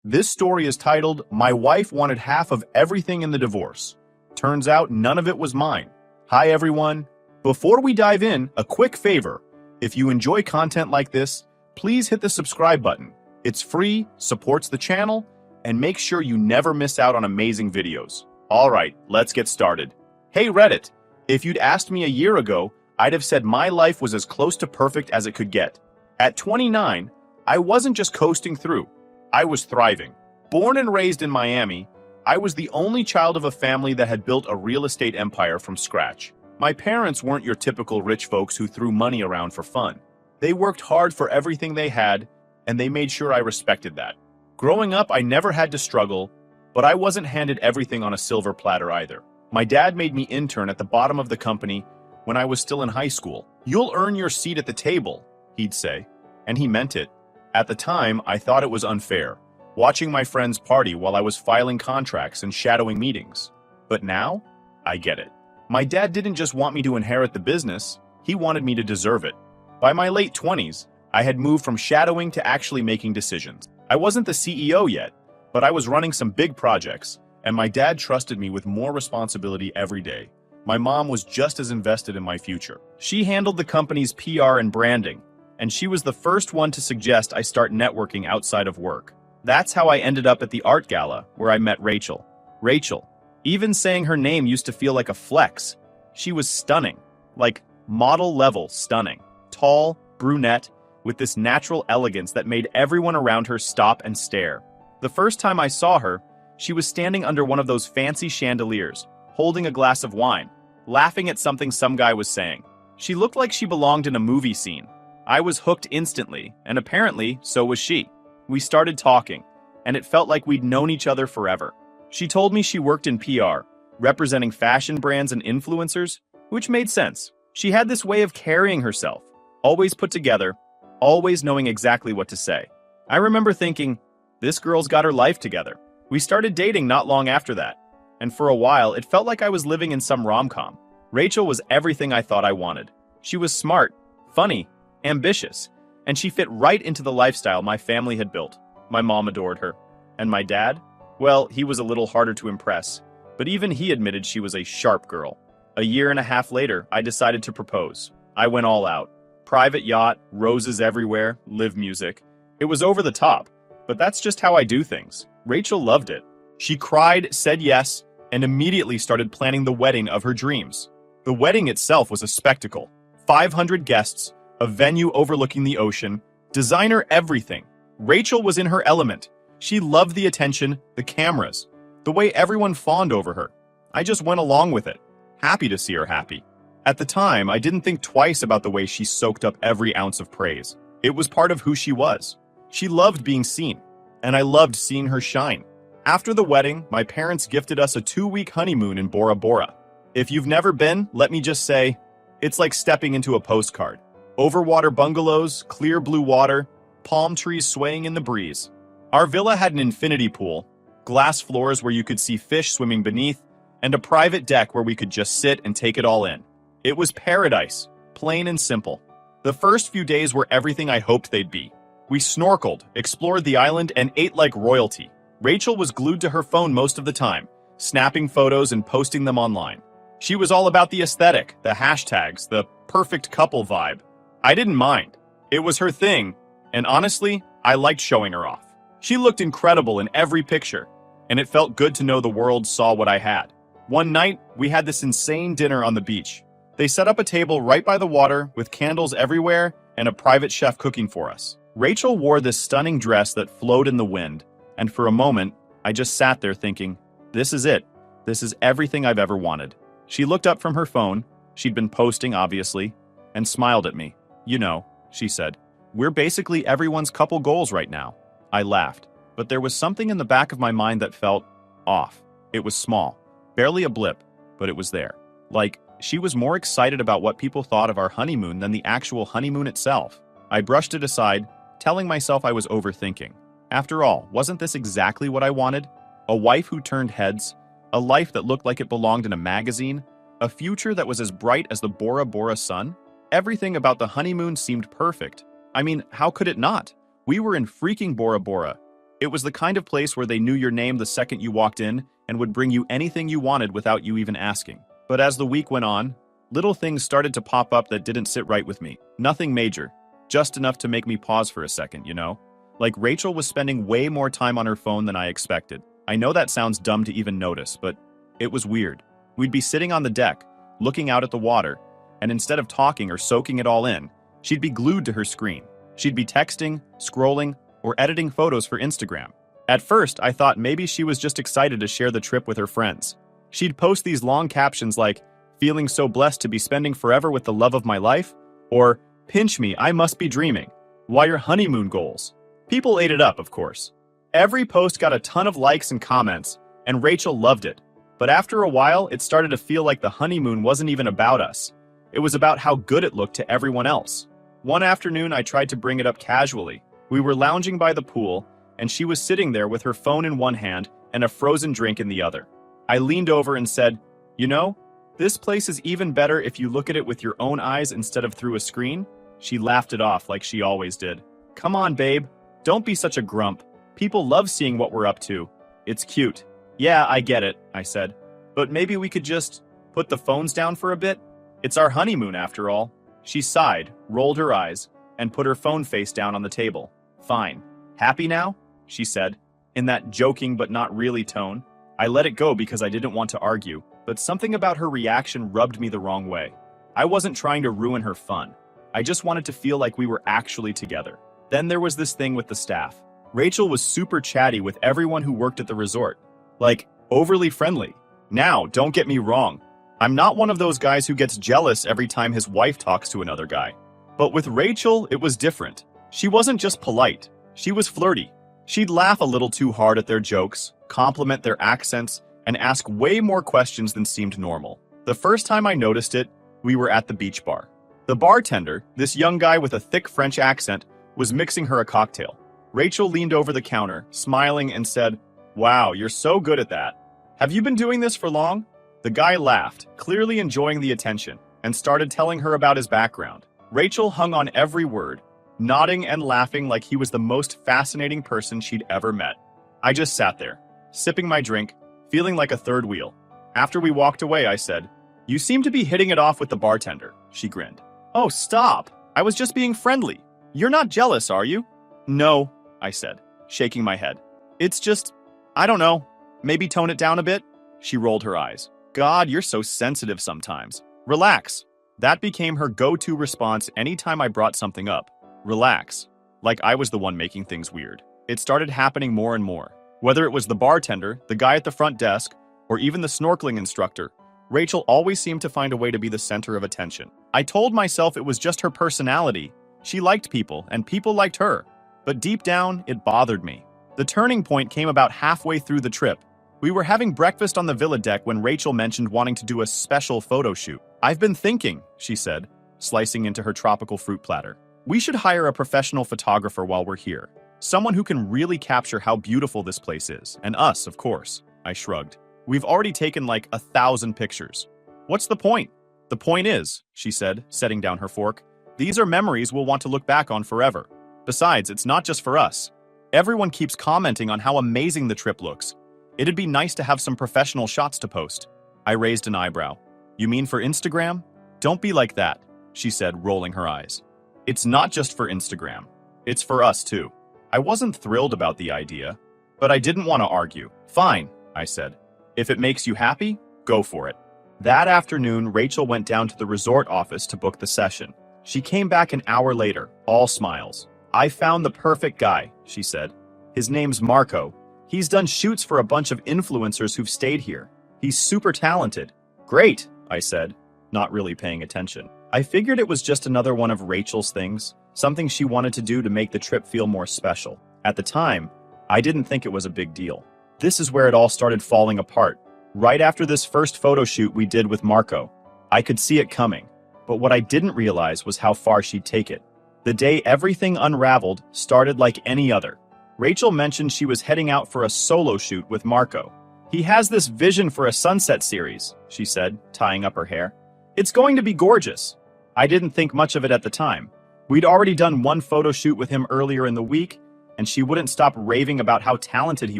This story is titled, My Wife Wanted Half of Everything in the Divorce. Turns out none of it was mine. Hi everyone. Before we dive in, a quick favor. If you enjoy content like this, please hit the subscribe button. It's free, supports the channel, and make sure you never miss out on amazing videos. Alright, let's get started. Hey Reddit, if you'd asked me a year ago, I'd have said my life was as close to perfect as it could get. At 29, I wasn't just coasting through. I was thriving. Born and raised in Miami, I was the only child of a family that had built a real estate empire from scratch. My parents weren't your typical rich folks who threw money around for fun. They worked hard for everything they had, and they made sure I respected that. Growing up, I never had to struggle, but I wasn't handed everything on a silver platter either. My dad made me intern at the bottom of the company when I was still in high school. "You'll earn your seat at the table," he'd say, and he meant it. At the time, I thought it was unfair, watching my friends party while I was filing contracts and shadowing meetings. But now, I get it. My dad didn't just want me to inherit the business, he wanted me to deserve it. By my late 20s, I had moved from shadowing to actually making decisions. I wasn't the CEO yet, but I was running some big projects, and my dad trusted me with more responsibility every day. My mom was just as invested in my future. She handled the company's PR and branding, and she was the first one to suggest I start networking outside of work. That's how I ended up at the art gala, where I met Rachel. Rachel. Even saying her name used to feel like a flex. She was stunning. Like, model-level stunning. Tall, brunette, with this natural elegance that made everyone around her stop and stare. The first time I saw her, she was standing under one of those fancy chandeliers, holding a glass of wine, laughing at something some guy was saying. She looked like she belonged in a movie scene. I was hooked instantly, and apparently, so was she. We started talking, and it felt like we'd known each other forever. She told me she worked in PR, representing fashion brands and influencers, which made sense. She had this way of carrying herself, always put together, always knowing exactly what to say. I remember thinking, this girl's got her life together. We started dating not long after that, and for a while, it felt like I was living in some rom-com. Rachel was everything I thought I wanted. She was smart, funny, ambitious, and she fit right into the lifestyle my family had built. My mom adored her. And my dad? Well, he was a little harder to impress, but even he admitted she was a sharp girl. A year and a half later, I decided to propose. I went all out. Private yacht, roses everywhere, live music. It was over the top, but that's just how I do things. Rachel loved it. She cried, said yes, and immediately started planning the wedding of her dreams. The wedding itself was a spectacle. 500 guests, a venue overlooking the ocean, designer everything. Rachel was in her element. She loved the attention, the cameras, the way everyone fawned over her. I just went along with it, happy to see her happy. At the time, I didn't think twice about the way she soaked up every ounce of praise. It was part of who she was. She loved being seen, and I loved seeing her shine. After the wedding, my parents gifted us a 2-week honeymoon in Bora Bora. If you've never been, let me just say, it's like stepping into a postcard. Overwater bungalows, clear blue water, palm trees swaying in the breeze. Our villa had an infinity pool, glass floors where you could see fish swimming beneath, and a private deck where we could just sit and take it all in. It was paradise, plain and simple. The first few days were everything I hoped they'd be. We snorkeled, explored the island, and ate like royalty. Rachel was glued to her phone most of the time, snapping photos and posting them online. She was all about the aesthetic, the hashtags, the perfect couple vibe. I didn't mind. It was her thing, and honestly, I liked showing her off. She looked incredible in every picture, and it felt good to know the world saw what I had. One night, we had this insane dinner on the beach. They set up a table right by the water with candles everywhere and a private chef cooking for us. Rachel wore this stunning dress that flowed in the wind, and for a moment, I just sat there thinking, this is it. This is everything I've ever wanted. She looked up from her phone, she'd been posting obviously, and smiled at me. You know, she said, we're basically everyone's couple goals right now. I laughed, but there was something in the back of my mind that felt off. It was small, barely a blip, but it was there. Like, she was more excited about what people thought of our honeymoon than the actual honeymoon itself. I brushed it aside, telling myself I was overthinking. After all, wasn't this exactly what I wanted? A wife who turned heads, a life that looked like it belonged in a magazine, a future that was as bright as the Bora Bora sun? Everything about the honeymoon seemed perfect. I mean, how could it not? We were in freaking Bora Bora. It was the kind of place where they knew your name the second you walked in and would bring you anything you wanted without you even asking. But as the week went on, little things started to pop up that didn't sit right with me. Nothing major, just enough to make me pause for a second, you know? Like Rachel was spending way more time on her phone than I expected. I know that sounds dumb to even notice, but it was weird. We'd be sitting on the deck, looking out at the water, and instead of talking or soaking it all in, she'd be glued to her screen. She'd be texting, scrolling, or editing photos for Instagram. At first, I thought maybe she was just excited to share the trip with her friends. She'd post these long captions like, "Feeling so blessed to be spending forever with the love of my life," or "Pinch me, I must be dreaming. Why your honeymoon goals?" People ate it up, of course. Every post got a ton of likes and comments, and Rachel loved it. But after a while, it started to feel like the honeymoon wasn't even about us. It was about how good it looked to everyone else. One afternoon, I tried to bring it up casually. We were lounging by the pool, and she was sitting there with her phone in one hand and a frozen drink in the other. I leaned over and said, "You know, this place is even better if you look at it with your own eyes instead of through a screen." She laughed it off like she always did. "Come on, babe. Don't be such a grump. People love seeing what we're up to. It's cute." "Yeah, I get it," I said. "But maybe we could just put the phones down for a bit? It's our honeymoon after all." She sighed, rolled her eyes, and put her phone face down on the table. "Fine. Happy now?" she said, in that joking but not really tone. I let it go because I didn't want to argue, but something about her reaction rubbed me the wrong way. I wasn't trying to ruin her fun. I just wanted to feel like we were actually together. Then there was this thing with the staff. Rachel was super chatty with everyone who worked at the resort. Like, overly friendly. Now, don't get me wrong. I'm not one of those guys who gets jealous every time his wife talks to another guy. But with Rachel, it was different. She wasn't just polite. She was flirty. She'd laugh a little too hard at their jokes, compliment their accents, and ask way more questions than seemed normal. The first time I noticed it, we were at the beach bar. The bartender, this young guy with a thick French accent, was mixing her a cocktail. Rachel leaned over the counter, smiling, and said, "Wow, you're so good at that. Have you been doing this for long?" The guy laughed, clearly enjoying the attention, and started telling her about his background. Rachel hung on every word, nodding and laughing like he was the most fascinating person she'd ever met. I just sat there, sipping my drink, feeling like a third wheel. After we walked away, I said, "You seem to be hitting it off with the bartender." She grinned. "Oh, stop. I was just being friendly. You're not jealous, are you?" "No," I said, shaking my head. "It's just, I don't know. Maybe tone it down a bit?" She rolled her eyes. "God, you're so sensitive sometimes. Relax." That became her go-to response anytime I brought something up. Relax. Like I was the one making things weird. It started happening more and more. Whether it was the bartender, the guy at the front desk, or even the snorkeling instructor, Rachel always seemed to find a way to be the center of attention. I told myself it was just her personality. She liked people, and people liked her. But deep down, it bothered me. The turning point came about halfway through the trip. We were having breakfast on the villa deck when Rachel mentioned wanting to do a special photo shoot. "I've been thinking," she said, slicing into her tropical fruit platter. "We should hire a professional photographer while we're here. Someone who can really capture how beautiful this place is. And us, of course." I shrugged. "We've already taken like 1,000 pictures. What's the point?" "The point is," she said, setting down her fork, "these are memories we'll want to look back on forever. Besides, it's not just for us. Everyone keeps commenting on how amazing the trip looks. It'd be nice to have some professional shots to post." I raised an eyebrow. "You mean for Instagram?" "Don't be like that," she said, rolling her eyes. "It's not just for Instagram. It's for us too." I wasn't thrilled about the idea, but I didn't want to argue. "Fine," I said. "If it makes you happy, go for it." That afternoon, Rachel went down to the resort office to book the session. She came back an hour later, all smiles. "I found the perfect guy," she said. "His name's Marco. He's done shoots for a bunch of influencers who've stayed here. He's super talented." "Great," I said, not really paying attention. I figured it was just another one of Rachel's things, something she wanted to do to make the trip feel more special. At the time, I didn't think it was a big deal. This is where it all started falling apart. Right after this first photo shoot we did with Marco, I could see it coming. But what I didn't realize was how far she'd take it. The day everything unraveled started like any other. Rachel mentioned she was heading out for a solo shoot with Marco. "He has this vision for a sunset series," she said, tying up her hair. "It's going to be gorgeous." I didn't think much of it at the time. We'd already done one photo shoot with him earlier in the week, and she wouldn't stop raving about how talented he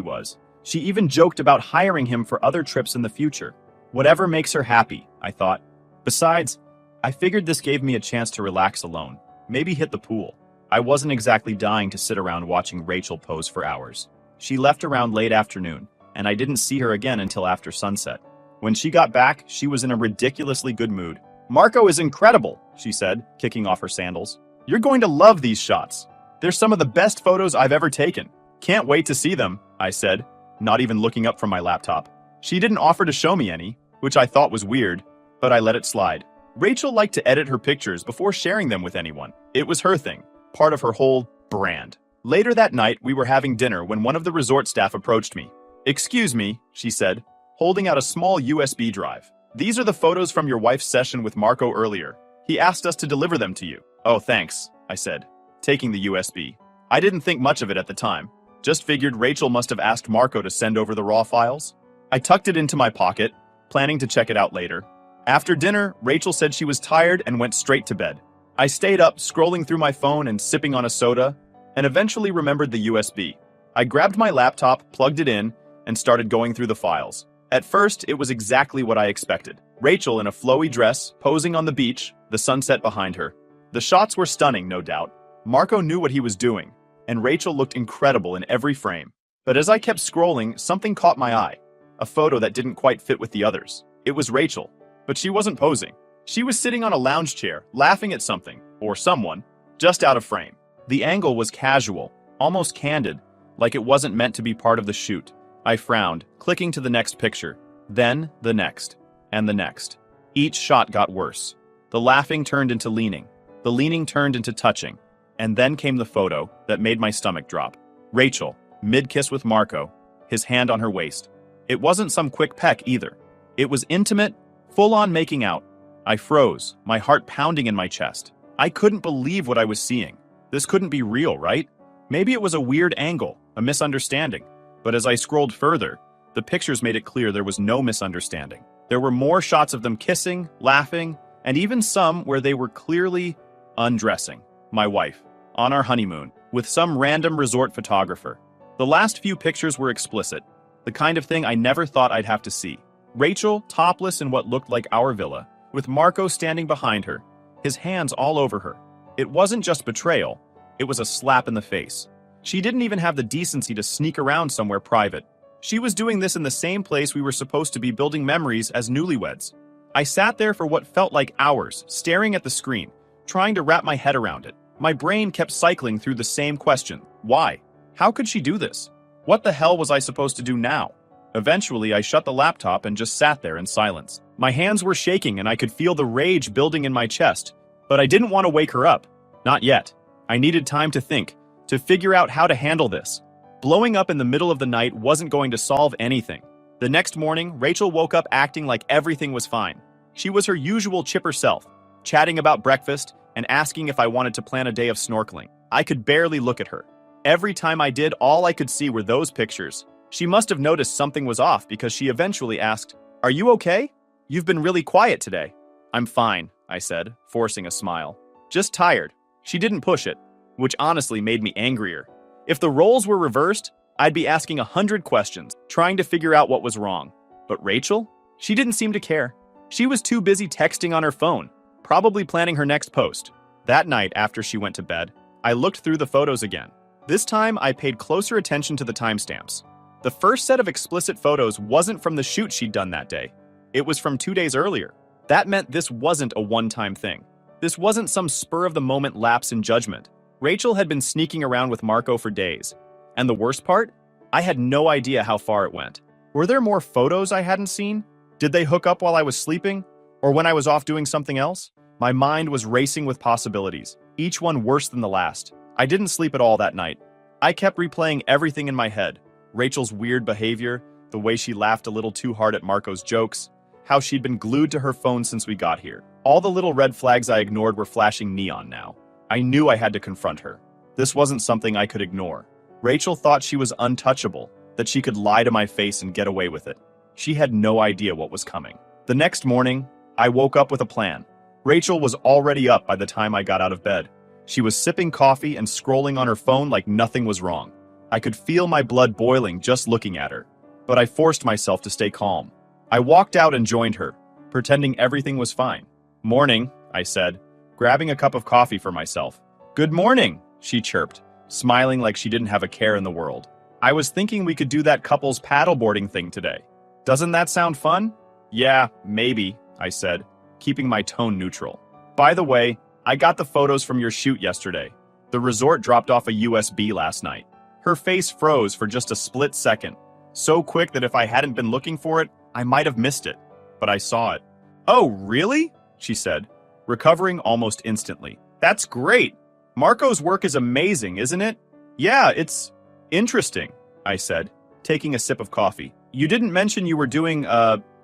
was. She even joked about hiring him for other trips in the future. Whatever makes her happy, I thought. Besides, I figured this gave me a chance to relax alone, maybe hit the pool. I wasn't exactly dying to sit around watching Rachel pose for hours. She left around late afternoon, and I didn't see her again until after sunset. When she got back, she was in a ridiculously good mood. "Marco is incredible," she said, kicking off her sandals. "You're going to love these shots. They're some of the best photos I've ever taken." "Can't wait to see them," I said, not even looking up from my laptop. She didn't offer to show me any, which I thought was weird, but I let it slide. Rachel liked to edit her pictures before sharing them with anyone. It was her thing, part of her whole brand. Later that night, we were having dinner when one of the resort staff approached me. "Excuse me," she said, holding out a small USB drive. "These are the photos from your wife's session with Marco earlier. He asked us to deliver them to you." "Oh, thanks," I said, taking the USB. I didn't think much of it at the time. Just figured Rachel must have asked Marco to send over the raw files. I tucked it into my pocket, planning to check it out later. After dinner, Rachel said she was tired and went straight to bed. I stayed up, scrolling through my phone and sipping on a soda, and eventually remembered the USB. I grabbed my laptop, plugged it in, and started going through the files. At first, it was exactly what I expected. Rachel in a flowy dress, posing on the beach, the sunset behind her. The shots were stunning, no doubt. Marco knew what he was doing, and Rachel looked incredible in every frame. But as I kept scrolling, something caught my eye. A photo that didn't quite fit with the others. It was Rachel, but she wasn't posing. She was sitting on a lounge chair, laughing at something, or someone, just out of frame. The angle was casual, almost candid, like it wasn't meant to be part of the shoot. I frowned, clicking to the next picture, then the next, and the next. Each shot got worse. The laughing turned into leaning, the leaning turned into touching, and then came the photo that made my stomach drop. Rachel, mid-kiss with Marco, his hand on her waist. It wasn't some quick peck either. It was intimate, full-on making out. I froze, my heart pounding in my chest. I couldn't believe what I was seeing. This couldn't be real, right? Maybe it was a weird angle, a misunderstanding. But as I scrolled further, the pictures made it clear there was no misunderstanding. There were more shots of them kissing, laughing, and even some where they were clearly undressing. My wife, on our honeymoon, with some random resort photographer. The last few pictures were explicit, the kind of thing I never thought I'd have to see. Rachel, topless in what looked like our villa, with Marco standing behind her, his hands all over her. It wasn't just betrayal, it was a slap in the face. She didn't even have the decency to sneak around somewhere private. She was doing this in the same place we were supposed to be building memories as newlyweds. I sat there for what felt like hours, staring at the screen, trying to wrap my head around it. My brain kept cycling through the same question. Why? How could she do this? What the hell was I supposed to do now? Eventually, I shut the laptop and just sat there in silence. My hands were shaking and I could feel the rage building in my chest, but I didn't want to wake her up. Not yet. I needed time to think, to figure out how to handle this. Blowing up in the middle of the night wasn't going to solve anything. The next morning, Rachel woke up acting like everything was fine. She was her usual chipper self, chatting about breakfast and asking if I wanted to plan a day of snorkeling. I could barely look at her. Every time I did, all I could see were those pictures. She must have noticed something was off because she eventually asked, "Are you okay? You've been really quiet today." "I'm fine," I said, forcing a smile. "Just tired." She didn't push it, which honestly made me angrier. If the roles were reversed, I'd be asking 100 questions, trying to figure out what was wrong. But Rachel? She didn't seem to care. She was too busy texting on her phone, probably planning her next post. That night, after she went to bed, I looked through the photos again. This time, I paid closer attention to the timestamps. The first set of explicit photos wasn't from the shoot she'd done that day. It was from 2 days earlier. That meant this wasn't a one-time thing. This wasn't some spur-of-the-moment lapse in judgment. Rachel had been sneaking around with Marco for days. And the worst part? I had no idea how far it went. Were there more photos I hadn't seen? Did they hook up while I was sleeping? Or when I was off doing something else? My mind was racing with possibilities, each one worse than the last. I didn't sleep at all that night. I kept replaying everything in my head. Rachel's weird behavior, the way she laughed a little too hard at Marco's jokes, how she'd been glued to her phone since we got here. All the little red flags I ignored were flashing neon now. I knew I had to confront her. This wasn't something I could ignore. Rachel thought she was untouchable, that she could lie to my face and get away with it. She had no idea what was coming. The next morning, I woke up with a plan. Rachel was already up by the time I got out of bed. She was sipping coffee and scrolling on her phone like nothing was wrong. I could feel my blood boiling just looking at her, but I forced myself to stay calm. I walked out and joined her, pretending everything was fine. "Morning," I said, grabbing a cup of coffee for myself. "Good morning," she chirped, smiling like she didn't have a care in the world. "I was thinking we could do that couple's paddleboarding thing today. Doesn't that sound fun?" "Yeah, maybe," I said, keeping my tone neutral. "By the way, I got the photos from your shoot yesterday. The resort dropped off a USB last night." Her face froze for just a split second, so quick that if I hadn't been looking for it, I might have missed it. But I saw it. "Oh, really?" she said, recovering almost instantly. "That's great. Marco's work is amazing, isn't it?" "Yeah, it's interesting," I said, taking a sip of coffee. "You didn't mention you were doing,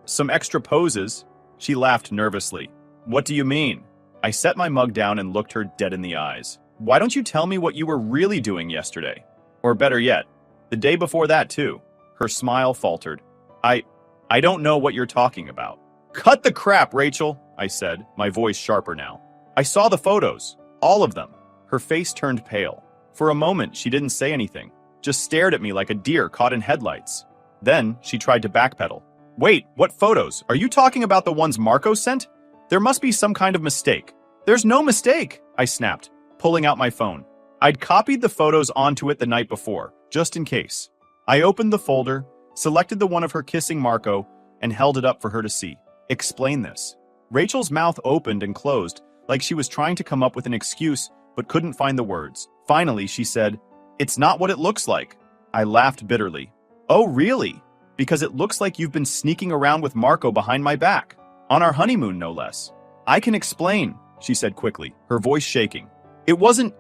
some extra poses." She laughed nervously. "What do you mean?" I set my mug down and looked her dead in the eyes. "Why don't you tell me what you were really doing yesterday? Or better yet, the day before that too." Her smile faltered. I don't know what you're talking about." "Cut the crap, Rachel," I said, my voice sharper now. "I saw the photos. All of them." Her face turned pale. For a moment, she didn't say anything, just stared at me like a deer caught in headlights. Then she tried to backpedal. "Wait, what photos? Are you talking about the ones Marco sent? There must be some kind of mistake." "There's no mistake," I snapped, pulling out my phone. I'd copied the photos onto it the night before, just in case. I opened the folder, selected the one of her kissing Marco, and held it up for her to see. "Explain this." Rachel's mouth opened and closed, like she was trying to come up with an excuse, but couldn't find the words. Finally, she said, "It's not what it looks like." I laughed bitterly. "Oh, really? Because it looks like you've been sneaking around with Marco behind my back. On our honeymoon, no less." "I can explain," she said quickly, her voice shaking. It wasn't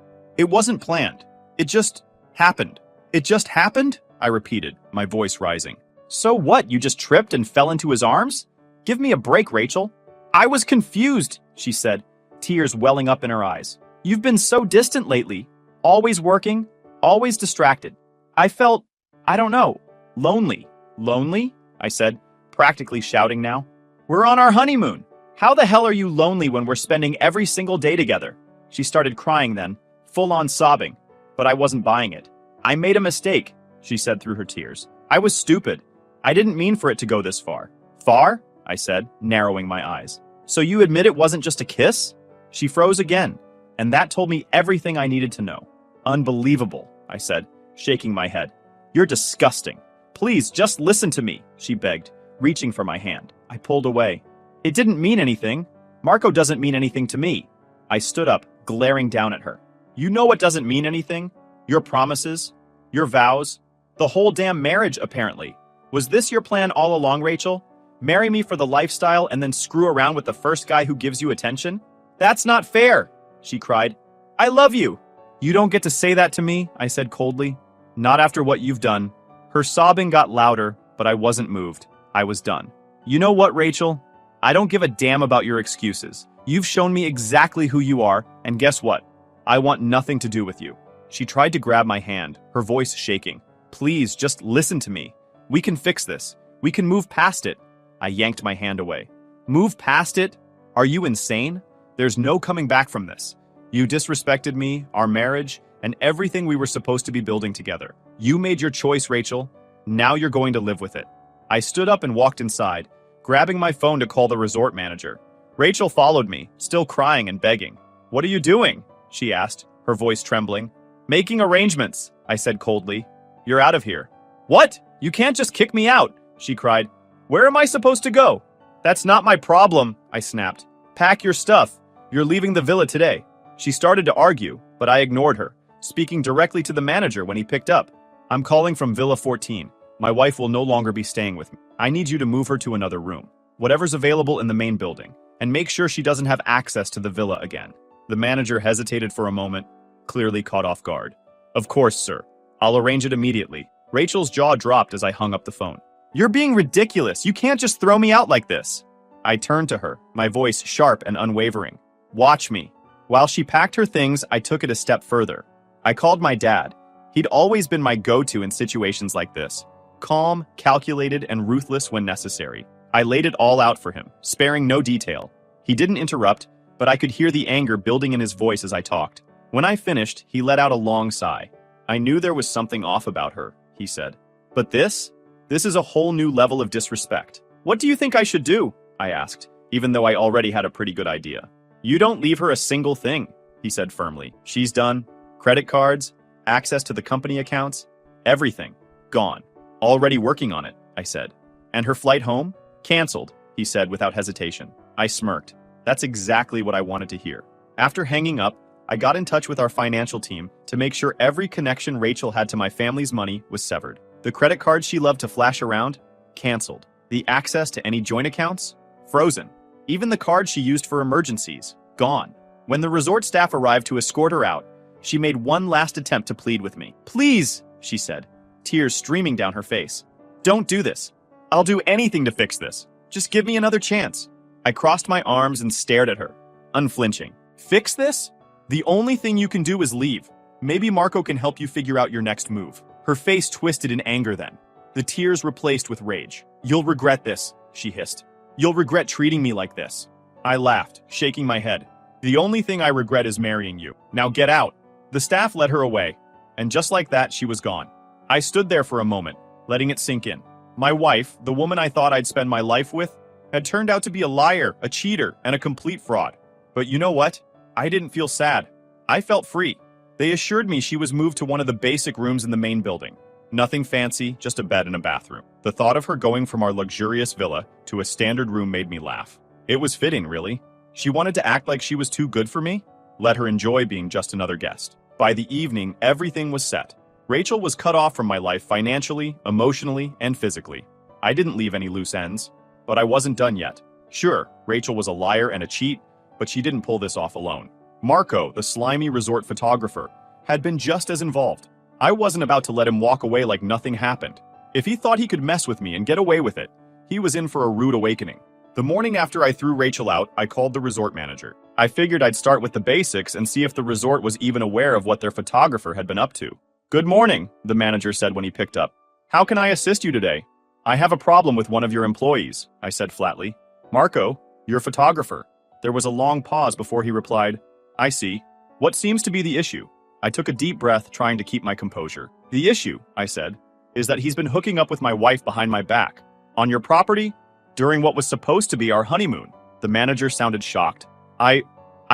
planned. It just happened." "It just happened?" I repeated, my voice rising. "So what, you just tripped and fell into his arms? Give me a break, Rachel." "I was confused," she said, tears welling up in her eyes. "You've been so distant lately. Always working, always distracted. I felt, I don't know, lonely." "Lonely?" I said, practically shouting now. "We're on our honeymoon. How the hell are you lonely when we're spending every single day together?" She started crying then, full-on sobbing, but I wasn't buying it. "I made a mistake," she said through her tears. "I was stupid. I didn't mean for it to go this far." "Far?" I said, narrowing my eyes. "So you admit it wasn't just a kiss?" She froze again, and that told me everything I needed to know. "Unbelievable," I said, shaking my head. "You're disgusting. Please, just listen to me," she begged, reaching for my hand. I pulled away. "It didn't mean anything. Marco doesn't mean anything to me." I stood up, glaring down at her. "You know what doesn't mean anything? Your promises, your vows, the whole damn marriage, apparently. Was this your plan all along, Rachel? Marry me for the lifestyle and then screw around with the first guy who gives you attention? That's not fair," she cried. "I love you." "You don't get to say that to me," I said coldly. "Not after what you've done." Her sobbing got louder, but I wasn't moved. I was done. "You know what, Rachel? I don't give a damn about your excuses. You've shown me exactly who you are, and guess what? I want nothing to do with you." She tried to grab my hand, her voice shaking. "Please, just listen to me. We can fix this. We can move past it." I yanked my hand away. "Move past it? Are you insane? There's no coming back from this. You disrespected me, our marriage, and everything we were supposed to be building together. You made your choice, Rachel. Now you're going to live with it." I stood up and walked inside, grabbing my phone to call the resort manager. Rachel followed me, still crying and begging. "What are you doing?" she asked, her voice trembling. "Making arrangements," I said coldly. "You're out of here." "What? You can't just kick me out," she cried. "Where am I supposed to go?" "That's not my problem," I snapped. "Pack your stuff. You're leaving the villa today." She started to argue, but I ignored her, speaking directly to the manager when he picked up. "I'm calling from Villa 14. My wife will no longer be staying with me. I need you to move her to another room, whatever's available in the main building, and make sure she doesn't have access to the villa again." The manager hesitated for a moment, clearly caught off guard. "Of course, sir. I'll arrange it immediately." Rachel's jaw dropped as I hung up the phone. "You're being ridiculous. You can't just throw me out like this." I turned to her, my voice sharp and unwavering. "Watch me." While she packed her things, I took it a step further. I called my dad. He'd always been my go-to in situations like this. Calm, calculated, and ruthless when necessary. I laid it all out for him, sparing no detail. He didn't interrupt, but I could hear the anger building in his voice as I talked. When I finished, he let out a long sigh. I knew there was something off about her, he said. But this is a whole new level of disrespect. What do you think I should do? I asked, even though I already had a pretty good idea. You don't leave her a single thing, he said firmly. She's done. Credit cards, access to the company accounts, everything. Gone. Already working on it, I said. And her flight home? Canceled, he said without hesitation. I smirked. That's exactly what I wanted to hear. After hanging up, I got in touch with our financial team to make sure every connection Rachel had to my family's money was severed. The credit cards she loved to flash around? Canceled. The access to any joint accounts? Frozen. Even the cards she used for emergencies? Gone. When the resort staff arrived to escort her out, she made one last attempt to plead with me. Please, she said, tears streaming down her face. Don't do this. I'll do anything to fix this. Just give me another chance. I crossed my arms and stared at her, unflinching. Fix this? The only thing you can do is leave. Maybe Marco can help you figure out your next move. Her face twisted in anger then. The tears replaced with rage. You'll regret this, she hissed. You'll regret treating me like this. I laughed, shaking my head. The only thing I regret is marrying you. Now get out. The staff led her away, and just like that, she was gone. I stood there for a moment, letting it sink in. My wife, the woman I thought I'd spend my life with, had turned out to be a liar, a cheater, and a complete fraud. But you know what? I didn't feel sad. I felt free. They assured me she was moved to one of the basic rooms in the main building. Nothing fancy, just a bed and a bathroom. The thought of her going from our luxurious villa to a standard room made me laugh. It was fitting, really. She wanted to act like she was too good for me? Let her enjoy being just another guest. By the evening, everything was set. Rachel was cut off from my life financially, emotionally, and physically. I didn't leave any loose ends, but I wasn't done yet. Sure, Rachel was a liar and a cheat, but she didn't pull this off alone. Marco, the slimy resort photographer, had been just as involved. I wasn't about to let him walk away like nothing happened. If he thought he could mess with me and get away with it, he was in for a rude awakening. The morning after I threw Rachel out, I called the resort manager. I figured I'd start with the basics and see if the resort was even aware of what their photographer had been up to. Good morning, the manager said when he picked up. How can I assist you today? I have a problem with one of your employees, I said flatly. Marco, your photographer. There was a long pause before he replied, I see. What seems to be the issue? I took a deep breath, trying to keep my composure. The issue, I said, is that he's been hooking up with my wife behind my back. On your property? During what was supposed to be our honeymoon. The manager sounded shocked. I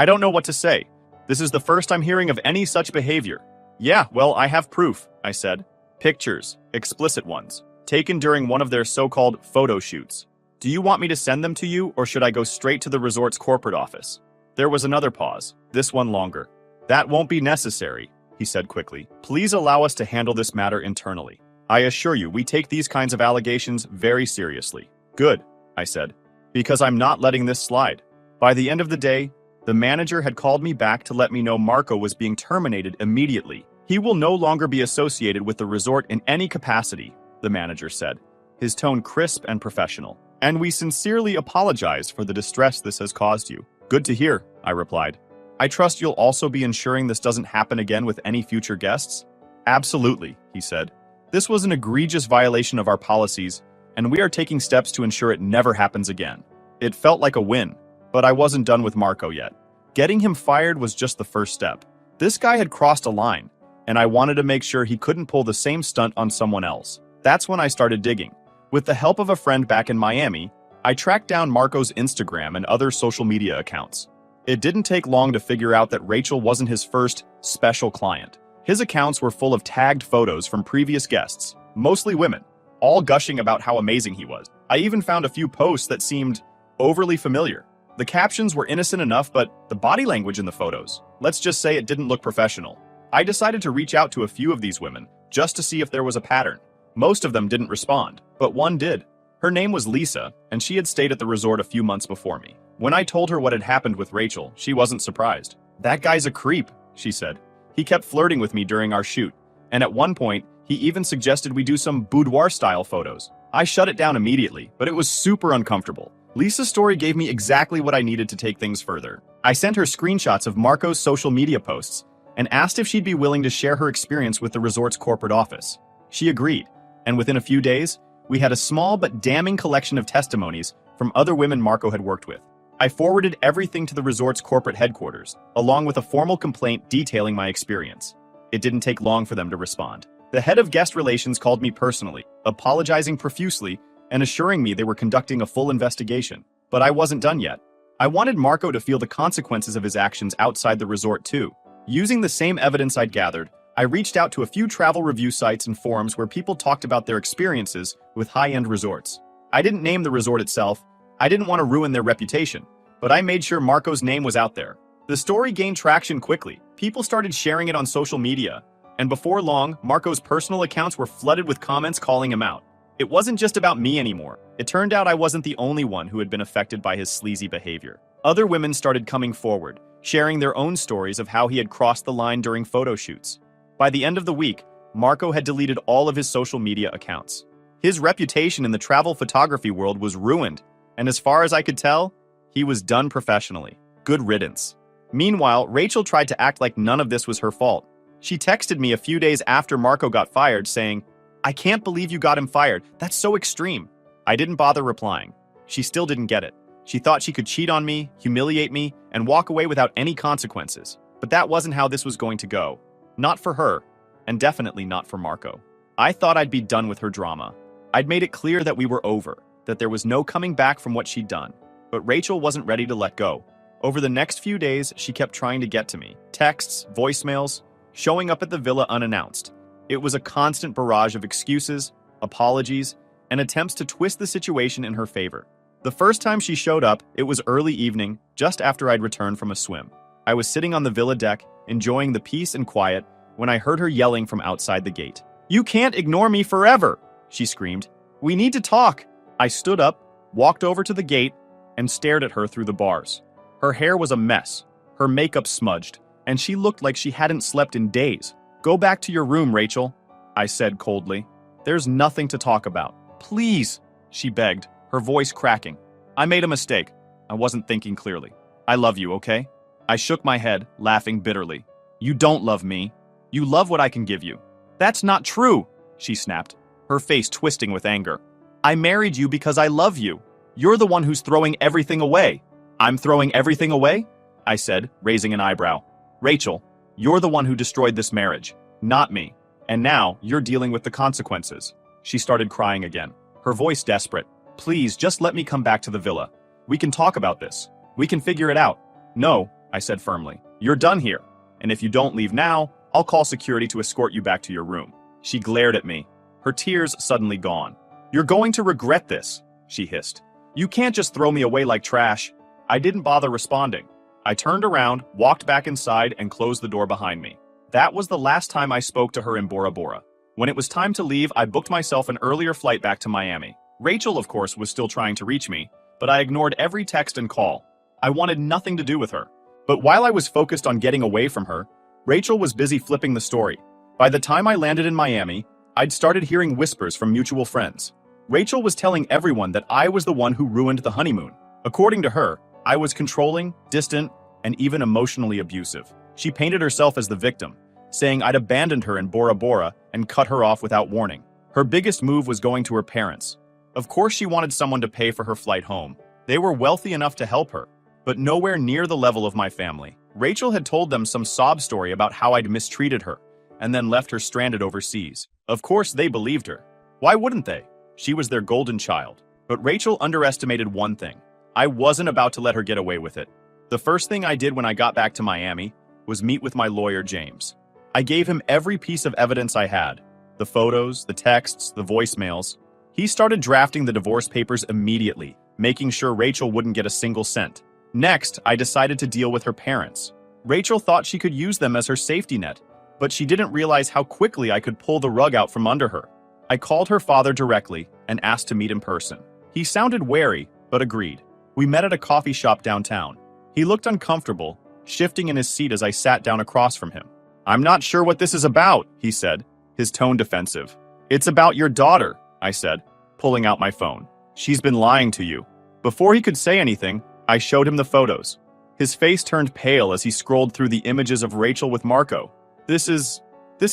don't know what to say. This is the first I'm hearing of any such behavior. Yeah, well, I have proof, I said. Pictures, explicit ones, taken during one of their so-called photo shoots. Do you want me to send them to you, or should I go straight to the resort's corporate office? There was another pause, this one longer. That won't be necessary, he said quickly. Please allow us to handle this matter internally. I assure you, we take these kinds of allegations very seriously. Good, I said, because I'm not letting this slide. By the end of the day, the manager had called me back to let me know Marco was being terminated immediately. He will no longer be associated with the resort in any capacity, the manager said, his tone crisp and professional. And we sincerely apologize for the distress this has caused you. Good to hear, I replied. I trust you'll also be ensuring this doesn't happen again with any future guests? Absolutely, he said. This was an egregious violation of our policies, and we are taking steps to ensure it never happens again. It felt like a win, but I wasn't done with Marco yet. Getting him fired was just the first step. This guy had crossed a line, and I wanted to make sure he couldn't pull the same stunt on someone else. That's when I started digging. With the help of a friend back in Miami, I tracked down Marco's Instagram and other social media accounts. It didn't take long to figure out that Rachel wasn't his first special client. His accounts were full of tagged photos from previous guests, mostly women, all gushing about how amazing he was. I even found a few posts that seemed overly familiar. The captions were innocent enough, but the body language in the photos, let's just say it didn't look professional. I decided to reach out to a few of these women, just to see if there was a pattern. Most of them didn't respond, but one did. Her name was Lisa, and she had stayed at the resort a few months before me. When I told her what had happened with Rachel, she wasn't surprised. That guy's a creep, she said. He kept flirting with me during our shoot, and at one point, he even suggested we do some boudoir-style photos. I shut it down immediately, but it was super uncomfortable. Lisa's story gave me exactly what I needed to take things further. I sent her screenshots of Marco's social media posts and asked if she'd be willing to share her experience with the resort's corporate office. She agreed, and within a few days, we had a small but damning collection of testimonies from other women Marco had worked with. I forwarded everything to the resort's corporate headquarters, along with a formal complaint detailing my experience. It didn't take long for them to respond. The head of guest relations called me personally, apologizing profusely and assuring me they were conducting a full investigation. But I wasn't done yet. I wanted Marco to feel the consequences of his actions outside the resort too. Using the same evidence I'd gathered, I reached out to a few travel review sites and forums where people talked about their experiences with high-end resorts. I didn't name the resort itself. I didn't want to ruin their reputation, but I made sure Marco's name was out there. The story gained traction quickly. People started sharing it on social media, and before long, Marco's personal accounts were flooded with comments calling him out. It wasn't just about me anymore. It turned out I wasn't the only one who had been affected by his sleazy behavior. Other women started coming forward, sharing their own stories of how he had crossed the line during photo shoots. By the end of the week, Marco had deleted all of his social media accounts. His reputation in the travel photography world was ruined, and as far as I could tell, he was done professionally. Good riddance. Meanwhile, Rachel tried to act like none of this was her fault. She texted me a few days after Marco got fired saying, "I can't believe you got him fired. That's so extreme." I didn't bother replying. She still didn't get it. She thought she could cheat on me, humiliate me, and walk away without any consequences. But that wasn't how this was going to go. Not for her, and definitely not for Marco. I thought I'd be done with her drama. I'd made it clear that we were over, that there was no coming back from what she'd done. But Rachel wasn't ready to let go. Over the next few days, she kept trying to get to me. Texts, voicemails, showing up at the villa unannounced. It was a constant barrage of excuses, apologies, and attempts to twist the situation in her favor. The first time she showed up, it was early evening, just after I'd returned from a swim. I was sitting on the villa deck, enjoying the peace and quiet, when I heard her yelling from outside the gate. "You can't ignore me forever!" she screamed. "We need to talk!" I stood up, walked over to the gate, and stared at her through the bars. Her hair was a mess, her makeup smudged, and she looked like she hadn't slept in days. "Go back to your room, Rachel," I said coldly. "There's nothing to talk about." "Please," she begged, her voice cracking. "I made a mistake. I wasn't thinking clearly. I love you, okay?" I shook my head, laughing bitterly. "You don't love me. You love what I can give you." "That's not true," she snapped, her face twisting with anger. "I married you because I love you. You're the one who's throwing everything away." "I'm throwing everything away?" I said, raising an eyebrow. "Rachel, you're the one who destroyed this marriage, not me. And now you're dealing with the consequences." She started crying again, her voice desperate. "Please, just let me come back to the villa. We can talk about this. We can figure it out." "No," I said firmly. "You're done here. And if you don't leave now, I'll call security to escort you back to your room." She glared at me, her tears suddenly gone. "You're going to regret this," she hissed. "You can't just throw me away like trash." I didn't bother responding. I turned around, walked back inside, and closed the door behind me. That was the last time I spoke to her in Bora Bora. When it was time to leave, I booked myself an earlier flight back to Miami. Rachel, of course, was still trying to reach me, but I ignored every text and call. I wanted nothing to do with her. But while I was focused on getting away from her, Rachel was busy flipping the story. By the time I landed in Miami, I'd started hearing whispers from mutual friends. Rachel was telling everyone that I was the one who ruined the honeymoon. According to her, I was controlling, distant, and even emotionally abusive. She painted herself as the victim, saying I'd abandoned her in Bora Bora and cut her off without warning. Her biggest move was going to her parents. Of course she wanted someone to pay for her flight home. They were wealthy enough to help her, but nowhere near the level of my family. Rachel had told them some sob story about how I'd mistreated her, and then left her stranded overseas. Of course they believed her. Why wouldn't they? She was their golden child. But Rachel underestimated one thing. I wasn't about to let her get away with it. The first thing I did when I got back to Miami was meet with my lawyer, James. I gave him every piece of evidence I had. The photos, the texts, the voicemails. He started drafting the divorce papers immediately, making sure Rachel wouldn't get a single cent. Next, I decided to deal with her parents. Rachel thought she could use them as her safety net, but she didn't realize how quickly I could pull the rug out from under her. I called her father directly and asked to meet in person. He sounded wary, but agreed. We met at a coffee shop downtown. He looked uncomfortable, shifting in his seat as I sat down across from him. "I'm not sure what this is about," he said, his tone defensive. "It's about your daughter," I said, pulling out my phone. "She's been lying to you." Before he could say anything, I showed him the photos. His face turned pale as he scrolled through the images of Rachel with Marco. This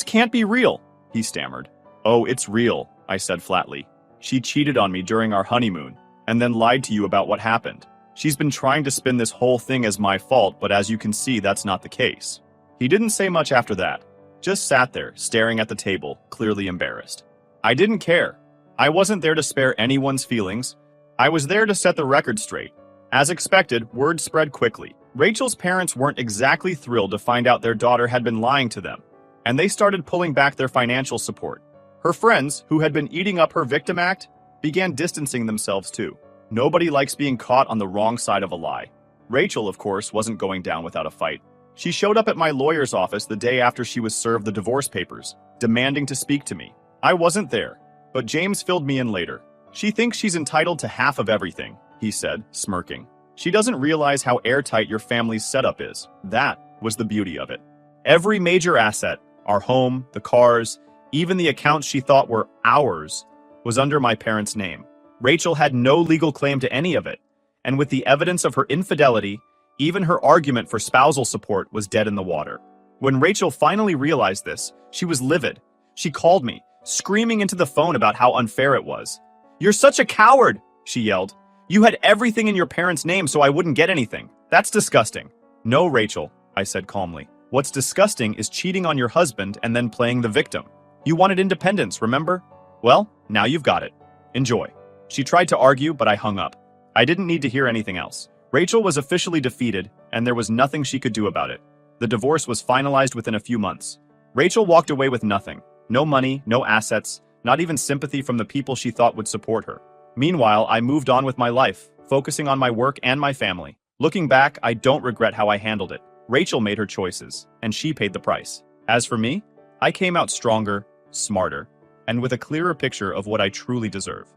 can't be real," he stammered. "Oh, it's real," I said flatly. "She cheated on me during our honeymoon, and then lied to you about what happened." She's been trying to spin this whole thing as my fault, but as you can see, that's not the case. He didn't say much after that, just sat there, staring at the table, clearly embarrassed. I didn't care. I wasn't there to spare anyone's feelings. I was there to set the record straight. As expected, word spread quickly. Rachel's parents weren't exactly thrilled to find out their daughter had been lying to them, and they started pulling back their financial support. Her friends, who had been eating up her victim act, began distancing themselves too. Nobody likes being caught on the wrong side of a lie. Rachel, of course, wasn't going down without a fight. She showed up at my lawyer's office the day after she was served the divorce papers, demanding to speak to me. I wasn't there, but James filled me in later. She thinks she's entitled to half of everything, he said, smirking. She doesn't realize how airtight your family's setup is. That was the beauty of it. Every major asset, our home, the cars, even the accounts she thought were ours, was under my parents' name. Rachel had no legal claim to any of it, and with the evidence of her infidelity, even her argument for spousal support was dead in the water. When Rachel finally realized this, she was livid. She called me, screaming into the phone about how unfair it was. "You're such a coward," she yelled. "You had everything in your parents' name so I wouldn't get anything. That's disgusting." "No, Rachel," I said calmly. "What's disgusting is cheating on your husband and then playing the victim. You wanted independence, remember? Well, now you've got it. Enjoy." She tried to argue, but I hung up. I didn't need to hear anything else. Rachel was officially defeated, and there was nothing she could do about it. The divorce was finalized within a few months. Rachel walked away with nothing. No money, no assets, not even sympathy from the people she thought would support her. Meanwhile, I moved on with my life, focusing on my work and my family. Looking back, I don't regret how I handled it. Rachel made her choices, and she paid the price. As for me, I came out stronger, smarter, and with a clearer picture of what I truly deserve.